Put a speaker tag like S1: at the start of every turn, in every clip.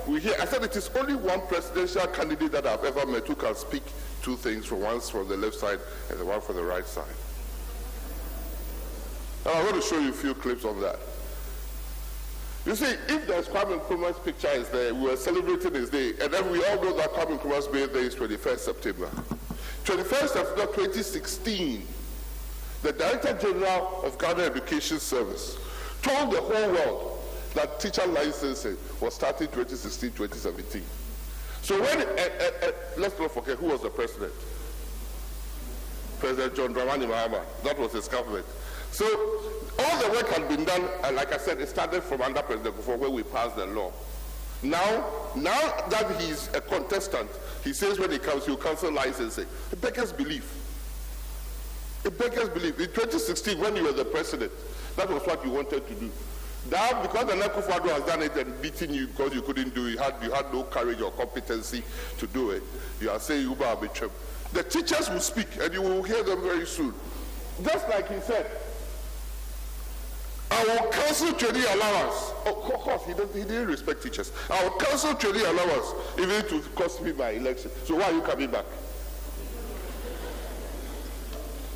S1: we hear, I said it is only one presidential candidate that I've ever met who can speak two things, once from the left side and the one from the right side. And I'm going to show you a few clips of that. You see, if there's Kwame Nkrumah's picture is there, we were celebrating his day, and then we all know that Kwame Nkrumah's birthday is 21st September. 21st September 2016, the Director General of Ghana Education Service told the whole world that teacher licensing was starting 2016-2017. So when, let's not forget who was the president. President John Dramani Mahama. That was his government. So all the work had been done, and like I said, it started from under President Kufuor when we passed the law. Now that he's a contestant, he says when he comes, he'll cancel licensing. It beggars belief. It beggars belief. In 2016, when you were the president, that was what you wanted to do. Now, because the Kufuor has done it and beaten you because you couldn't do it, you had no courage or competency to do it, you are saying Uba Abicham. The teachers will speak, and you will hear them very soon. Just like he said, I will cancel training allowance. Of course, he didn't respect teachers. I will cancel training allowance, even to cost me my election. So why are you coming back?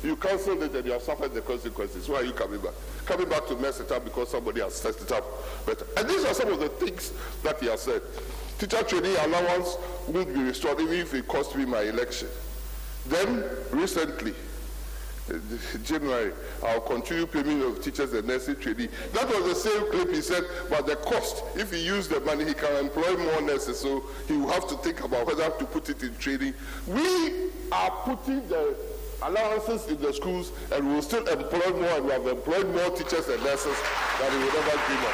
S1: You cancelled it and you have suffered the consequences. Why are you coming back? Coming back to mess it up because somebody has set it up better. And these are some of the things that he has said. Teacher training allowance won't be restored even if it cost me my election. Then, recently, January, I'll continue payment of teachers and nursing training. That was the same clip he said, but the cost, if he used the money, he can employ more nurses, so he will have to think about whether to put it in training. We are putting the allowances in the schools, and we will still employ more, and we have employed more teachers and nurses than we will ever dream of.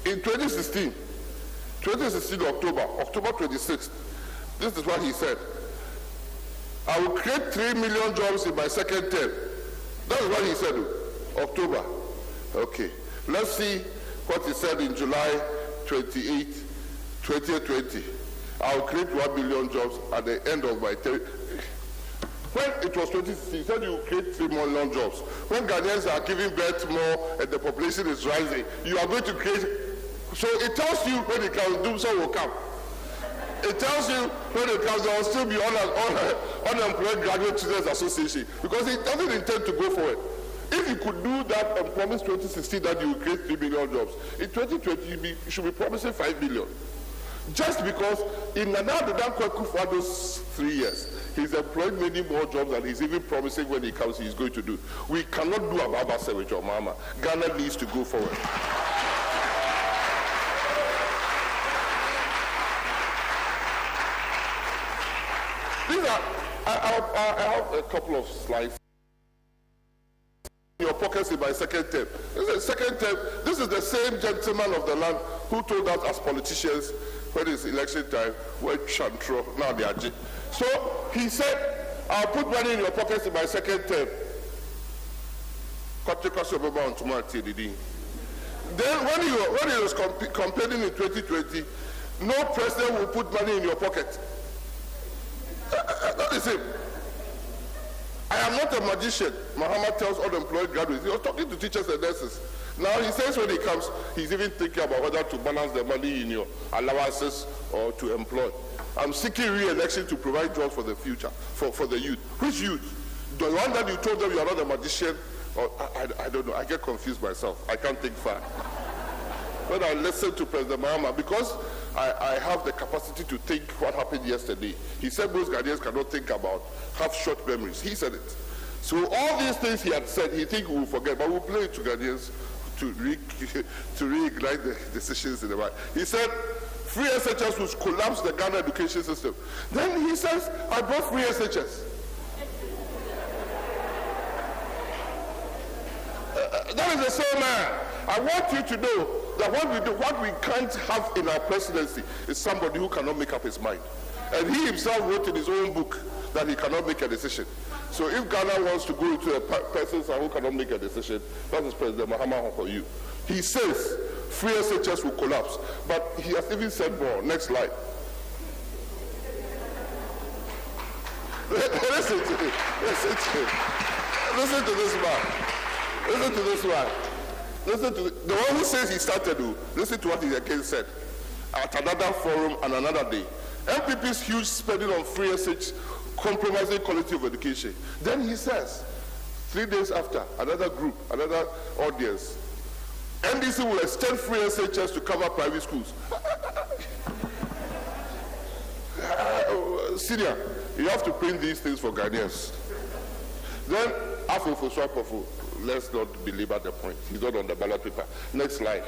S1: In 2016, October 26th, this is what he said. I will create 3 million jobs in my second term. That is what he said, October. Okay. Let's see what he said in July 28, 2020. I will create 1 million jobs at the end of my term. When it was 2016, he said you will create 3 million jobs. When Ghanaians are giving birth more and the population is rising, you are going to create. So it tells you when it comes, doom so will come. It tells you when it comes, there will still be unemployed graduate students association because it doesn't intend to go forward. If you could do that and promise 2016 that you will create 3 million jobs, in 2020 you should be promising 5 million. Just because in Nana Kwaku for those 3 years, he's employed many more jobs than he's even promising when he comes he's going to do. We cannot do Ababa Sewage or Mama. Ghana needs to go forward. These are, I have a couple of slides. In your pockets in my second term. This is the same gentleman of the land who told us as politicians when it's election time, when Chantro, now they are. So he said, I'll put money in your pockets in my second term. Then when he was campaigning in 2020, no president will put money in your pocket. That is him. I am not a magician. Muhammad tells unemployed graduates. He was talking to teachers and nurses. Now he says when he comes, he's even thinking about whether to balance the money in your allowances or to employ. I'm seeking re-election to provide jobs for the future, for the youth. Which youth? The one that you told them you are not a magician? Or I don't know. I get confused myself. I can't think far. When I listen to President Mahama, because I have the capacity to think what happened yesterday. He said most Ghanaians cannot think about, have short memories. He said it. So all these things he had said, he think we will forget, but we'll play it to Ghanaians to reignite the decisions in the mind. He said, free SHS will collapse the Ghana education system. Then he says, I brought free SHS. That is the same man. I want you to know that what we can't have in our presidency is somebody who cannot make up his mind. And he himself wrote in his own book that he cannot make a decision. So if Ghana wants to go into a person who cannot make a decision, that is President Mahama for you. He says free SHS will collapse, but he has even said more. Next slide. Listen to this man. Listen to this one. Listen to the one who says he started. Listen to what he again said at another forum and another day. MPP's huge spending on free SH compromising quality of education. Then he says, 3 days after, another group, another audience, NDC will extend free SHS to cover private schools. Senior, you have to print these things for Ghanaians. Then, Afo for Swapofu, let's not belabor the point. He's not on the ballot paper. Next slide.